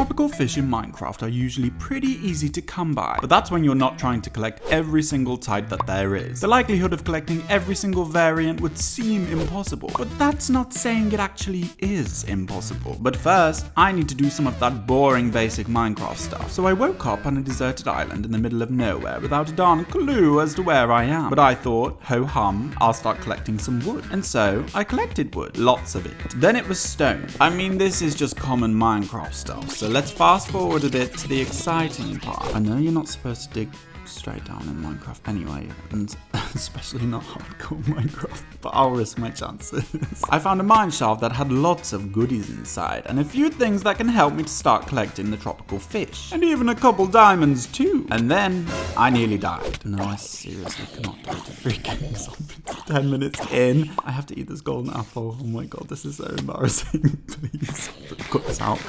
Tropical fish in Minecraft are usually pretty easy to come by, but that's when you're not trying to collect every single type that there is. The likelihood of collecting every single variant would seem impossible, but that's not saying it actually is impossible. But first, I need to do some of that boring basic Minecraft stuff. So I woke up on a deserted island in the middle of nowhere without a darn clue as to where I am. But I thought, ho hum, I'll start collecting some wood. And so I collected wood, lots of it. Then it was stone. I mean, this is just common Minecraft stuff. So let's fast forward a bit to the exciting part. I know you're not supposed to dig straight down in Minecraft anyway, and especially not hardcore Minecraft, but I'll risk my chances. I found a mine shaft that had lots of goodies inside, and a few things that can help me to start collecting the tropical fish, and even a couple diamonds too. And then I nearly died. No, I seriously cannot do the freaking zombies. 10 minutes in, I have to eat this golden apple. Oh my god, this is so embarrassing. Please cut this out,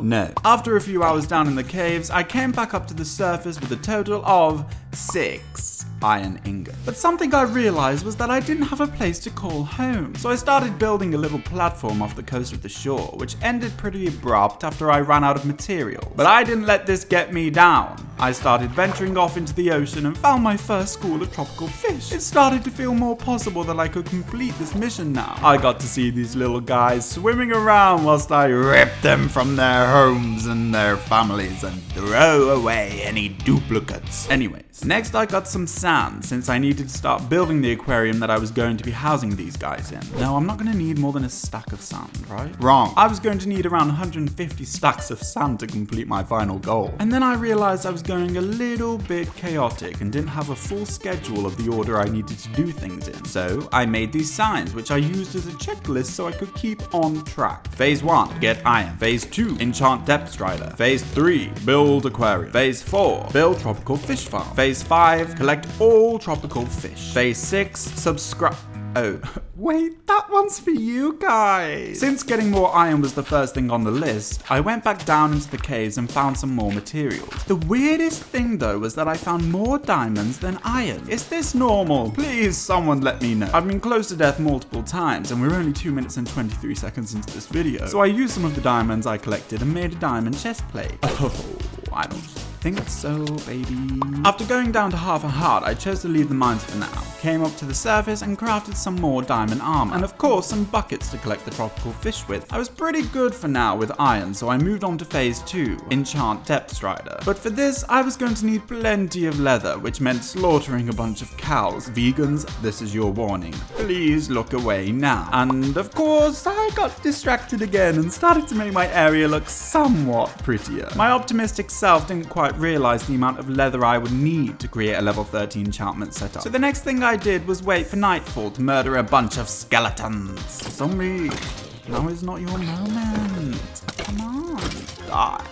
No. After a few hours down in the caves, I came back up to the surface with a total of 6 iron ingots. But something I realized was that I didn't have a place to call home. So I started building a little platform off the coast of the shore, which ended pretty abrupt after I ran out of material. But I didn't let this get me down. I started venturing off into the ocean and found my first school of tropical fish. It started to feel more possible that I could complete this mission now. I got to see these little guys swimming around whilst I ripped them from their homes and their families and throw away any duplicates. Anyways, next I got some sand since I needed to start building the aquarium that I was going to be housing these guys in. Now, I'm not going to need more than a stack of sand, right? Wrong. I was going to need around 150 stacks of sand to complete my final goal. And then I realized I was going a little bit chaotic and didn't have a full schedule of the order I needed to do things in. So I made these signs, which I used as a checklist so I could keep on track. Phase 1, get iron. Phase 2, enchant depth strider. Phase 3, build aquarium. Phase 4, build tropical fish farm. Phase 5, collect all tropical fish. Phase 6, subscribe. Oh, wait, that one's for you guys. Since getting more iron was the first thing on the list, I went back down into the caves and found some more materials. The weirdest thing though was that I found more diamonds than iron. Is this normal? Please, someone let me know. I've been close to death multiple times and we're only 2 minutes and 23 seconds into this video. So I used some of the diamonds I collected and made a diamond chest plate. Oh, I don't think so, baby. After going down to half a heart, I chose to leave the mines for now. Came up to the surface and crafted some more diamond armor, and of course some buckets to collect the tropical fish with. I was pretty good for now with iron, so I moved on to phase 2, enchant depth strider. But for this, I was going to need plenty of leather, which meant slaughtering a bunch of cows. Vegans, this is your warning. Please look away now. And of course, I got distracted again and started to make my area look somewhat prettier. My optimistic self didn't quite realize the amount of leather I would need to create a level 30 enchantment setup. So the next thing I did was wait for nightfall to murder a bunch of skeletons. Zombie, now is not your moment. Come on, die.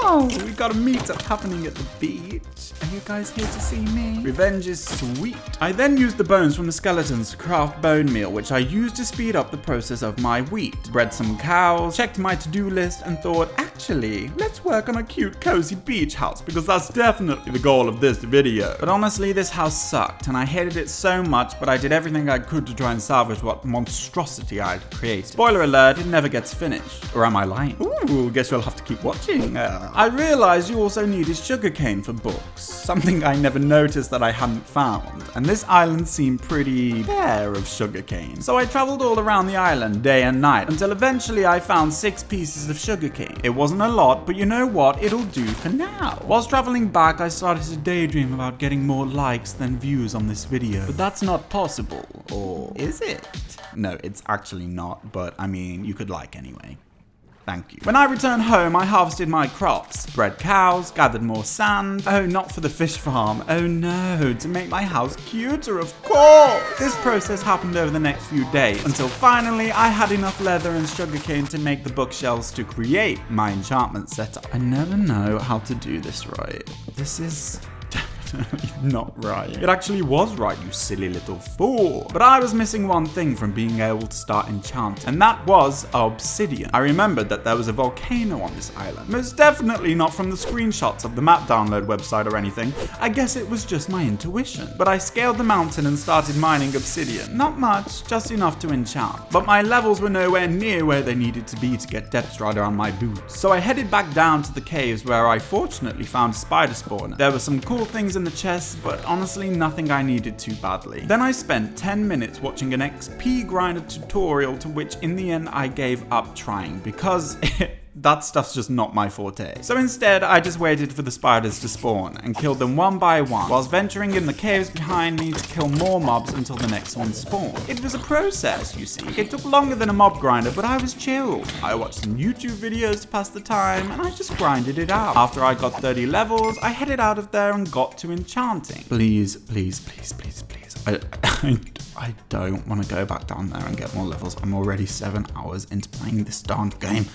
Oh, we got a meetup happening at the beach. Are you guys here to see me? Revenge is sweet. I then used the bones from the skeletons to craft bone meal, which I used to speed up the process of my wheat. Bred some cows, checked my to-do list, and thought, actually, let's work on a cute, cozy beach house, because that's definitely the goal of this video. But honestly, this house sucked, and I hated it so much, but I did everything I could to try and salvage what monstrosity I'd created. Spoiler alert, it never gets finished. Or am I lying? Ooh, guess you'll have to keep watching. I realized you also needed sugarcane for books, something I never noticed that I hadn't found, and this island seemed pretty bare of sugarcane. So I traveled all around the island day and night until eventually I found 6 pieces of sugarcane. It wasn't a lot, but you know what, it'll do for now. Whilst traveling back, I started to daydream about getting more likes than views on this video, but that's not possible, or is it? No, it's actually not, but I mean, you could like anyway. Thank you. When I returned home, I harvested my crops, bred cows, gathered more sand. Oh, not for the fish farm. Oh no, to make my house cuter, of course. This process happened over the next few days, until finally I had enough leather and sugarcane to make the bookshelves to create my enchantment setup. I never know how to do this right. This is unfortunately not right. It actually was right, you silly little fool. But I was missing one thing from being able to start enchanting, and that was obsidian. I remembered that there was a volcano on this island. Most definitely not from the screenshots of the map download website or anything. I guess it was just my intuition. But I scaled the mountain and started mining obsidian. Not much, just enough to enchant. But my levels were nowhere near where they needed to be to get depth strider on my boots. So I headed back down to the caves where I fortunately found a spider spawner. There were some cool things in the chests, but honestly nothing I needed too badly. Then I spent 10 minutes watching an XP grinder tutorial, to which in the end I gave up trying because that stuff's just not my forte. So instead, I just waited for the spiders to spawn and killed them one by one, whilst venturing in the caves behind me to kill more mobs until the next one spawned. It was a process, you see. It took longer than a mob grinder, but I was chilled. I watched some YouTube videos to pass the time, and I just grinded it out. After I got 30 levels, I headed out of there and got to enchanting. Please, please, please, please, please. I don't want to go back down there and get more levels. I'm already 7 hours into playing this darn game.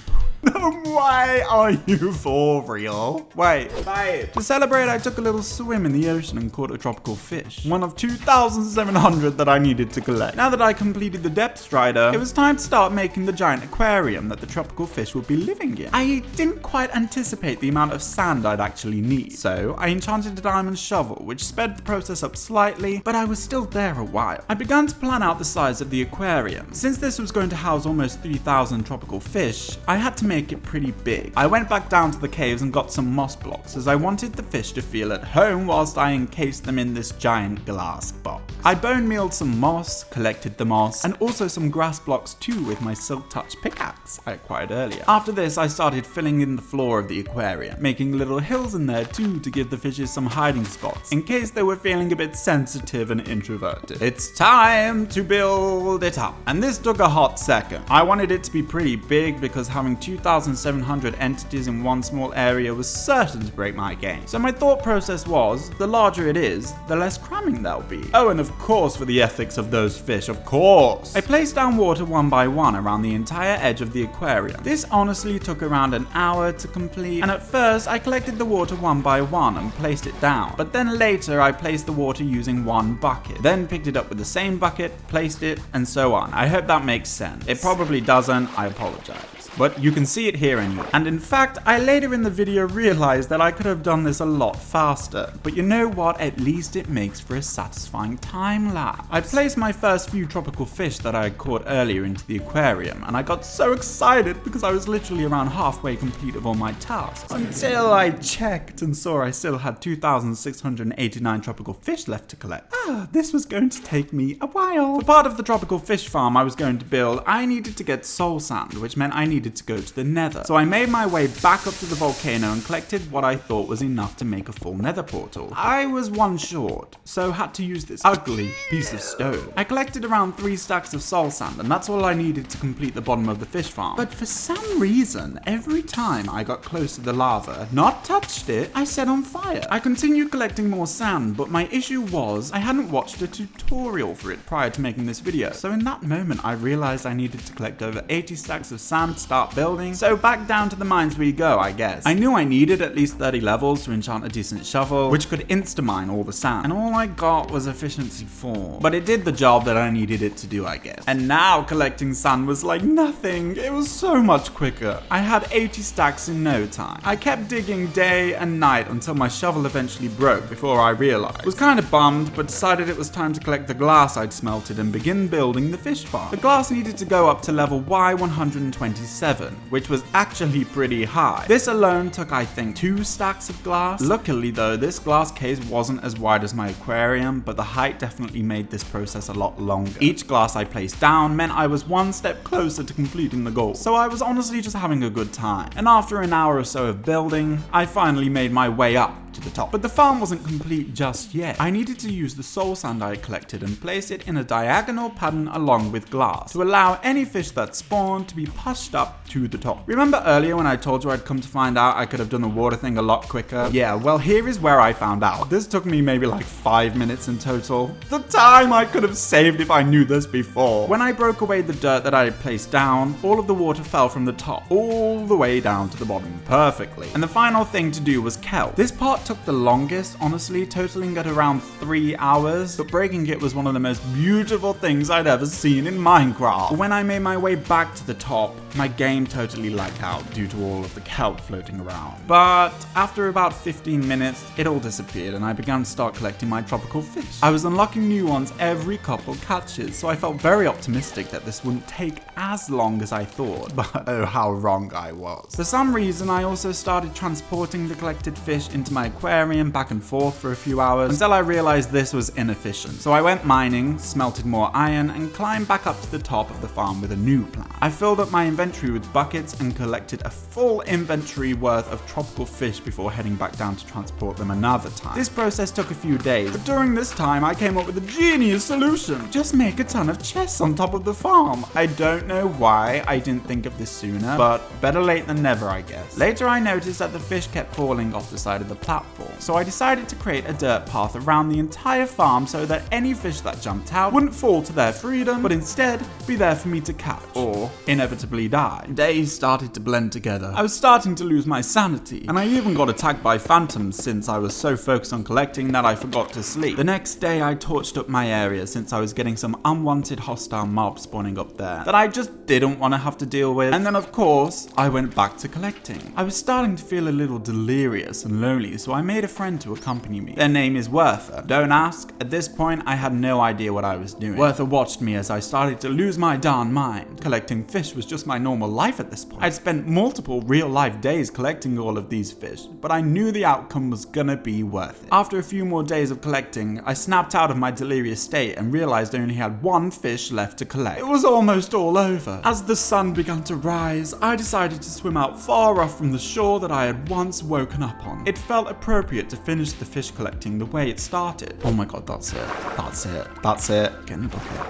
No way are you for real? Wait. To celebrate, I took a little swim in the ocean and caught a tropical fish. One of 2,700 that I needed to collect. Now that I completed the depth strider, it was time to start making the giant aquarium that the tropical fish would be living in. I didn't quite anticipate the amount of sand I'd actually need. So I enchanted a diamond shovel, which sped the process up slightly, but I was still there a while. I began to plan out the size of the aquarium. Since this was going to house almost 3,000 tropical fish, I had to make it pretty big. I went back down to the caves and got some moss blocks, as I wanted the fish to feel at home whilst I encased them in this giant glass box. I bone mealed some moss, collected the moss, and also some grass blocks too with my silk touch pickaxe I acquired earlier. After this, I started filling in the floor of the aquarium, making little hills in there too to give the fishes some hiding spots, in case they were feeling a bit sensitive and introverted. It's time to build it up. And this took a hot second. I wanted it to be pretty big because having 2,700 entities in one small area was certain to break my game. So my thought process was, the larger it is, the less cramming there'll be. Oh, and of course for the ethics of those fish, of course. I placed down water one by one around the entire edge of the aquarium. This honestly took around an hour to complete, and at first I collected the water one by one and placed it down. But then later I placed the water using one bucket, then picked it up with the same bucket, placed it, and so on. I hope that makes sense. It probably doesn't, I apologize. But you can see it here anyway. And in fact, I later in the video realized that I could have done this a lot faster. But you know what? At least it makes for a satisfying time lapse. I placed my first few tropical fish that I had caught earlier into the aquarium, and I got so excited because I was literally around halfway complete of all my tasks. Until I checked and saw I still had 2,689 tropical fish left to collect. This was going to take me a while. For part of the tropical fish farm I was going to build, I needed to get soul sand, which meant I needed to go to the nether. So I made my way back up to the volcano and collected what I thought was enough to make a full nether portal. I was one short, so had to use this ugly piece of stone. I collected around 3 stacks of soul sand, and that's all I needed to complete the bottom of the fish farm. But for some reason, every time I got close to the lava, not touched it, I set on fire. I continued collecting more sand, but my issue was I hadn't watched a tutorial for it prior to making this video. So in that moment, I realized I needed to collect over 80 stacks of sand to start building, so back down to the mines we go, I guess. I knew I needed at least 30 levels to enchant a decent shovel, which could insta-mine all the sand, and all I got was efficiency 4. But it did the job that I needed it to do, I guess. And now collecting sand was like nothing. It was so much quicker. I had 80 stacks in no time. I kept digging day and night until my shovel eventually broke before I realized. I was kind of bummed, but decided it was time to collect the glass I'd smelted and begin building the fish farm. The glass needed to go up to level Y127, which was actually pretty high. This alone took, I think, 2 stacks of glass. Luckily though, this glass case wasn't as wide as my aquarium, but the height definitely made this process a lot longer. Each glass I placed down meant I was one step closer to completing the goal. So I was honestly just having a good time. And after an hour or so of building, I finally made my way up to the top. But the farm wasn't complete just yet. I needed to use the soul sand I collected and place it in a diagonal pattern along with glass to allow any fish that spawned to be pushed up to the top. Remember earlier when I told you I'd come to find out I could have done the water thing a lot quicker? Yeah, well here is where I found out. This took me maybe like 5 minutes in total. The time I could have saved if I knew this before. When I broke away the dirt that I had placed down, all of the water fell from the top all the way down to the bottom perfectly. And the final thing to do was kelp. This part what took the longest, honestly, totaling at around 3 hours, but breaking it was one of the most beautiful things I'd ever seen in Minecraft. When I made my way back to the top, my game totally lagged out due to all of the kelp floating around. But after about 15 minutes, it all disappeared and I began to start collecting my tropical fish. I was unlocking new ones every couple catches, so I felt very optimistic that this wouldn't take as long as I thought, but oh how wrong I was. For some reason, I also started transporting the collected fish into my aquarium back and forth for a few hours until I realized this was inefficient. So I went mining, smelted more iron, and climbed back up to the top of the farm with a new plan. I filled up my inventory with buckets and collected a full inventory worth of tropical fish before heading back down to transport them another time. This process took a few days, but during this time I came up with a genius solution. Just make a ton of chests on top of the farm. I don't know why I didn't think of this sooner, but better late than never, I guess. Later I noticed that the fish kept falling off the side of the platform, so I decided to create a dirt path around the entire farm so that any fish that jumped out wouldn't fall to their freedom, but instead be there for me to catch, or inevitably die. Days started to blend together. I was starting to lose my sanity, and I even got attacked by phantoms since I was so focused on collecting that I forgot to sleep. The next day I torched up my area since I was getting some unwanted hostile mobs spawning up there that I just didn't want to have to deal with, and then of course I went back to collecting. I was starting to feel a little delirious and lonely, so I made a friend to accompany me. Their name is Wertha. Don't ask, at this point I had no idea what I was doing. Wertha watched me as I started to lose my darn mind. Collecting fish was just my normal life at this point. I'd spent multiple real-life days collecting all of these fish, but I knew the outcome was gonna be worth it. After a few more days of collecting, I snapped out of my delirious state and realized I only had one fish left to collect. It was almost all over. As the sun began to rise, I decided to swim out far off from the shore that I had once woken up on. It felt appropriate to finish the fish collecting the way it started. Oh my god, that's it. That's it. That's it. Get in the bucket.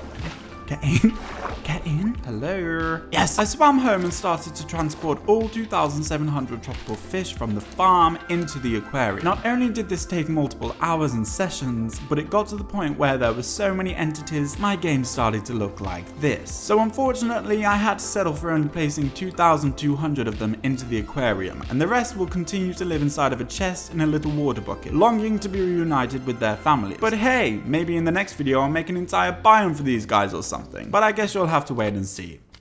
Get in. Get in. Hello. Yes. I swam home and started to transport all 2,700 tropical fish from the farm into the aquarium. Not only did this take multiple hours and sessions, but it got to the point where there were so many entities, my game started to look like this. So unfortunately, I had to settle for only placing 2,200 of them into the aquarium, and the rest will continue to live inside of a chest in a little water bucket, longing to be reunited with their family. But hey, maybe in the next video I'll make an entire biome for these guys or something. But I guess you'll have to wait and see.